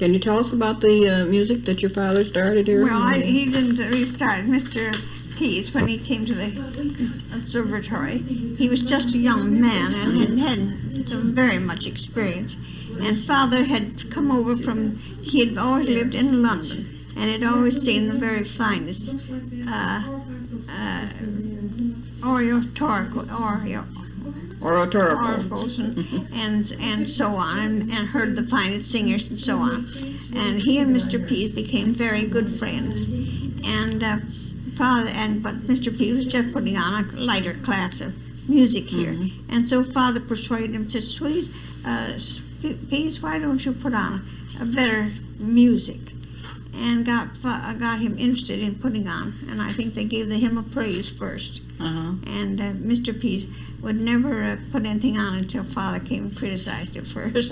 Can you tell us about the music that your father started here? Well, he didn't restart. Mr. Pease, when he came to the conservatory, he was just a young man and hadn't very much experience. And Father had come over he had always lived in London, and had always seen the very finest oracles and so on, and heard the finest singers and so on. And he and Mr. Pease became very good friends. And but Mr. Pease was just putting on a lighter class of music here. And so Father persuaded him to, Pease, why don't you put on a better music? And got him interested in putting on, and I think they gave the hymn of praise first. And Mr. Pease would never put anything on until Father came and criticized it first.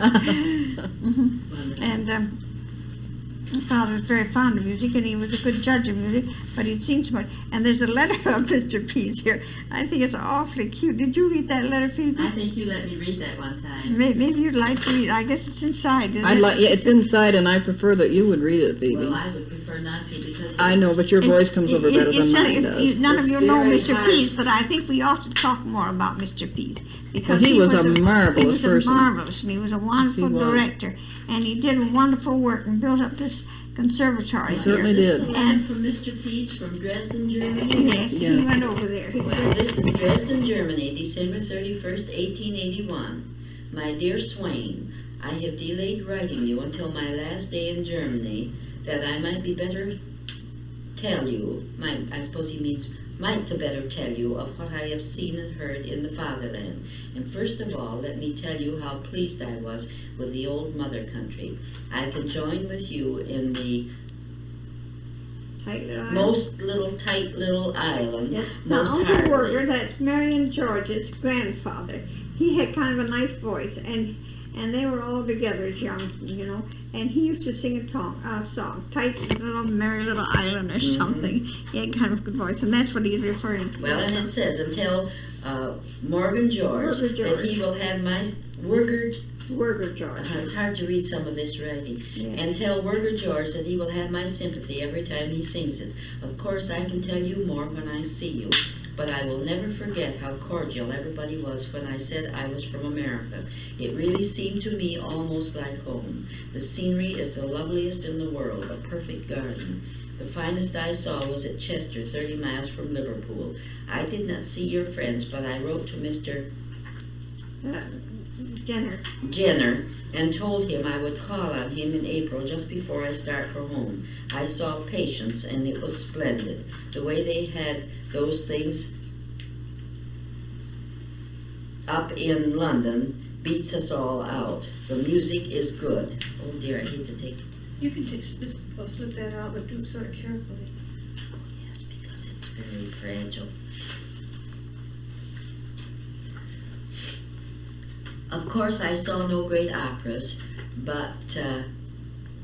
And Father was very fond of music, and he was a good judge of music, but he'd seen so much. And there's a letter of Mr. Pease here. I think it's awfully cute. Did you read that letter, Phoebe? I think you let me read that one time. Maybe you'd like to read it. I guess it's inside, isn't it? Yeah, it's inside, and I prefer that you would read it, Phoebe. Well, I would prefer not to, because I know, but your voice comes over better than mine does. None of you know Mr. Pease, but I think we ought to talk more about Mr. Pease. Because he was a marvelous person. He was marvelous, and he was a wonderful director. And he did wonderful work and built up this conservatory. He certainly did. And from Mr. Pease from Dresden, Germany. Yes, he went over there. Well, this is Dresden, Germany, December 31st, 1881. My dear Swain, I have delayed writing you until my last day in Germany, that I might be better tell you, I suppose he means might to better tell you of what I have seen and heard in the fatherland. And first of all, let me tell you how pleased I was with the old mother country. I can join with you in the tight little island. Yes. Most Now, Uncle heartily. Werger, that's Mary and George's grandfather. He had kind of a nice voice, and they were all together as young, and he used to sing a song, Tight Little Merry Little Island or something. He had kind of a good voice, and that's what he's referring to. Well, and it says, until Morgan George, that he will have my Werger George. It's hard to read some of this writing. Yeah. And tell Werger George that he will have my sympathy every time he sings it. Of course, I can tell you more when I see you, but I will never forget how cordial everybody was when I said I was from America. It really seemed to me almost like home. The scenery is the loveliest in the world, a perfect garden. The finest I saw was at Chester, 30 miles from Liverpool. I did not see your friends, but I wrote to Mr. Jenner and told him I would call on him in April just before I start for home. I saw Patience, and it was splendid. The way they had those things up in London beats us all out. The music is good. Oh dear, I hate to take... You can slip that out, but do sort of carefully. Yes, because it's very fragile. Of course, I saw no great operas, but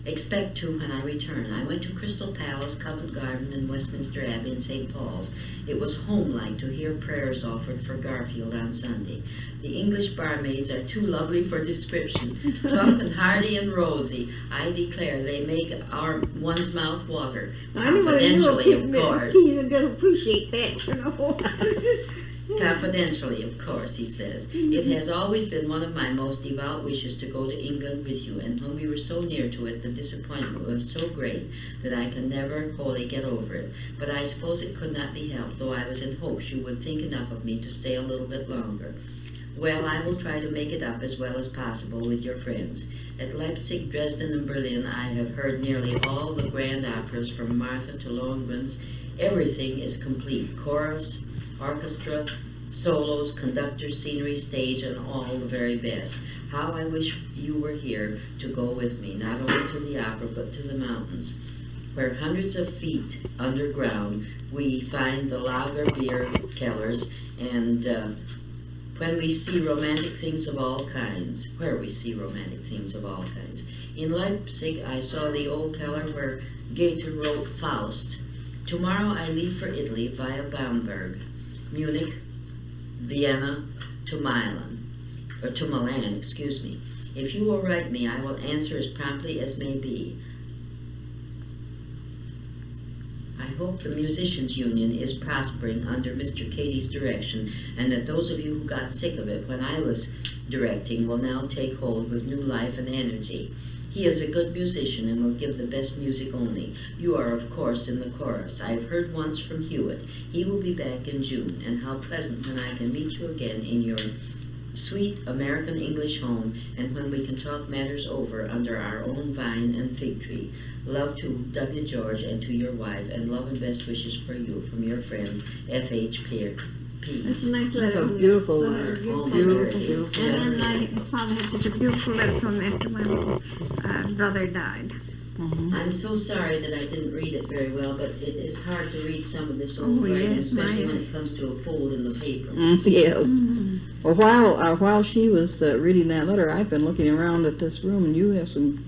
expect to when I return. I went to Crystal Palace, Covent Garden, and Westminster Abbey and St. Paul's. It was home-like to hear prayers offered for Garfield on Sunday. The English barmaids are too lovely for description. Plump and hearty and rosy. I declare they make one's mouth water. Confidentially, of course. He doesn't appreciate that, Confidentially, of course, he says. It has always been one of my most devout wishes to go to England with you, and when we were so near to it, the disappointment was so great that I can never wholly get over it. But I suppose it could not be helped, though I was in hopes you would think enough of me to stay a little bit longer. Well, I will try to make it up as well as possible with your friends. At Leipzig, Dresden, and Berlin, I have heard nearly all the grand operas from Martha to Lohengrin's. Everything is complete. Chorus, orchestra, solos, conductors, scenery, stage, and all the very best. How I wish you were here to go with me, not only to the opera, but to the mountains, where hundreds of feet underground we find the lager beer kellers, and when we see romantic things of all kinds, In Leipzig, I saw the old keller where Goethe wrote Faust. Tomorrow I leave for Italy via Bamberg, Munich, Vienna, to Milan. If you will write me, I will answer as promptly as may be. I hope the Musicians Union is prospering under Mr. Katie's direction, and that those of you who got sick of it when I was directing will now take hold with new life and energy. He is a good musician and will give the best music only. You are, of course, in the chorus. I have heard once from Hewitt. He will be back in June, and how pleasant when I can meet you again in your sweet American English home, and when we can talk matters over under our own vine and fig tree. Love to W. George and to your wife, and love and best wishes for you from your friend, F.H. Pease. That's a nice That's a letter. beautiful letter. Oh, my Beautiful, word, it's beautiful. And just- my father had such a beautiful letter from me after my brother died. Mhm. I'm so sorry that I didn't read it very well, but it is hard to read some of this old Oh, writing, yes, especially when my- it comes to a fold in the paper. Yes. Mm. Well, while she was reading that letter, I've been looking around at this room, and you have some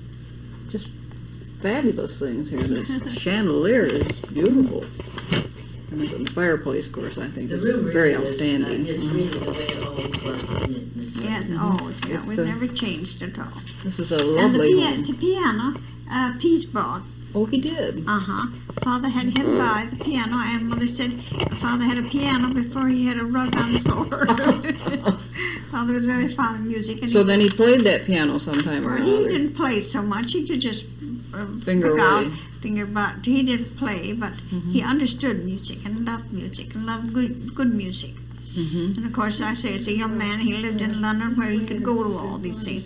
just fabulous things here. This chandelier is beautiful. And the fireplace, of course, I think The is room very really outstanding. is Mhm. really the way it always was, isn't it, Miss? Yes, Swain? always. Yeah, It's we've a- never changed at all. This is a And lovely home. the piano, Pease bought. Oh, he did. Uh-huh. Father had him buy the piano, and Mother said Father had a piano before he had a rug on the floor. Father was very fond of music. And So then he played that piano sometime or well, he another. didn't play so much. He could just Finger pick out, away. finger, but he didn't play. But Mhm. he understood music and loved good music. Mhm. And of course, I say as a young man, he lived in London where he could go to all these things.